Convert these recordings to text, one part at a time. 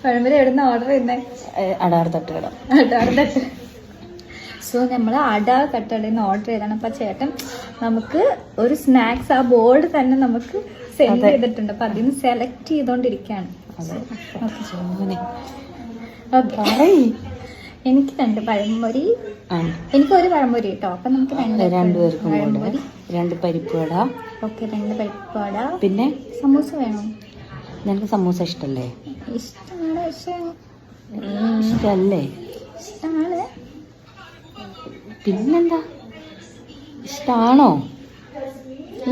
പഴംപൊരി എവിടുന്ന് ഓർഡർ ചെയ്യുന്നേ? അടാർ തട്ടുകട. അടാർ തട്ട്. സോ നമ്മൾ അടാർ തട്ടുകടയിൽ നിന്ന് ഓർഡർ ചെയ്താണ്. അപ്പം ചേട്ടൻ നമുക്ക് ഒരു സ്നാക്സ് ആ ബോർഡ് തന്നെ നമുക്ക് സെൻഡ് ചെയ്തിട്ടുണ്ട്. അപ്പം അതിന് സെലക്ട് ചെയ്തോണ്ടിരിക്കുകയാണ്. എനിക്ക് 2 പഴംപൊരി, എനിക്ക് 1 പഴംപൊരി കേട്ടോ. അപ്പൊ നമുക്ക് 2 പേർക്കും പഴംപൊരി, 2 പരിപ്പ് വട. ഓക്കെ, 2 പരിപ്പ് വട. പിന്നെ സമൂസ വേണോ? നിനക്ക് സമൂസ ഇഷ്ടല്ലേ? ഇഷ്ടമാണ്, പക്ഷേ ഇഷ്ടല്ലേ? ഇഷ്ടമാണ്. പിന്നെന്താ, ഇഷ്ടാണോ?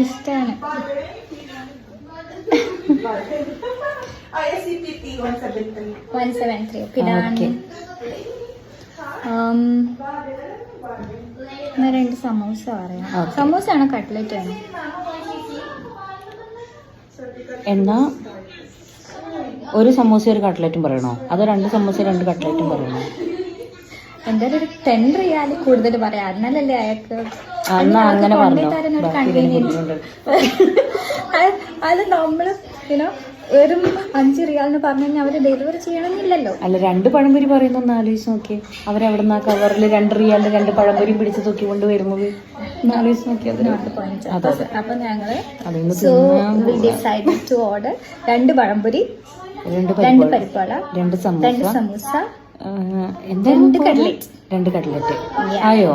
ഇഷ്ടമാണ്. ISCPT 173. പിന്നെ 2 സമൂസ പറയാം. സമൂസ ആണോ കട്ട്ലറ്റ് ആണോ? എന്നാ 1 സമൂസ 1 കട്ട്ലറ്റും പറയണോ? അതോ 2 സമൂസ 2 കട്ട്ലറ്റും പറയണോ? എന്തായാലും ഒരു 10 റിയാൽ കൂടുതൽ പറയാം. എന്നാലല്ലേ അയാൾക്ക് അങ്ങനെ പറഞ്ഞു. അത് നമ്മള് വെറും 5 റിയാലിന് പറഞ്ഞു കഴിഞ്ഞാൽ അവര് ഡെലിവറി ചെയ്യണമെന്നില്ലല്ലോ. അല്ല, 2 പഴംപൊരി പറയുന്ന ഒന്ന് ആലോചിച്ച് നോക്കിയേ. അവരവിടുന്ന് ആ കവറിൽ 2 റിയാലിന് 2 പഴംപൊരി പിടിച്ച് തൂക്കി കൊണ്ട് വരുന്നത് ആലോചിച്ച് നോക്കിയത്. അപ്പൊ ഞങ്ങള് decide to order 2 pazhampori, 2 parippuvada, 2 samosa, 2 cutlet. 2 cutlet ആയോ?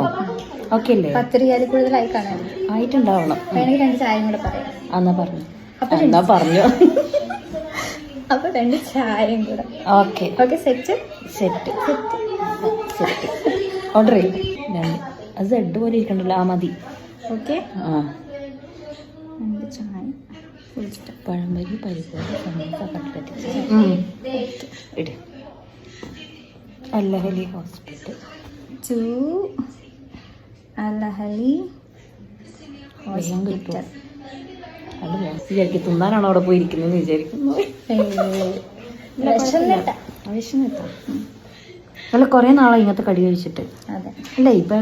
ഓക്കെ അല്ലേ? 10 റിയാൽ കൂടുതലായി കാണാൻ ആയിട്ടുണ്ടാവണം. വേണമെങ്കിൽ 2 ചായയും കൂടെ പറയാം. എന്നാ പറഞ്ഞു. എന്നാ പറഞ്ഞു. അപ്പൊ 2 ചായയും കൂടെ. ഓക്കെ ഓക്കെ, സെറ്റ് ഓർഡർ ചെയ്യും. 2 അത് സെഡ് പോലെ ഇരിക്കണ്ടല്ലോ. ആ മതി. ഓക്കെ, ആ 2 ചായ, പഴംപൊരി, പരിപ്പ്, സമൂസ, കട്ട്ലറ്റ് ഇട്. അല്ലഹലി ഹോസ്പിറ്റൽ ടു അല്ലഹലി ഹോസ്പിറ്റൽ. അത് വിചാരിക്കും തിന്നാനാണോ അവിടെ പോയിരിക്കുന്നത് വിചാരിക്കുന്നു. വിശന്നെത്താം. അല്ല, കുറെ നാളെ ഇങ്ങനത്തെ കടി കഴിച്ചിട്ട്. അതെ, അല്ല, ഇപ്പൊ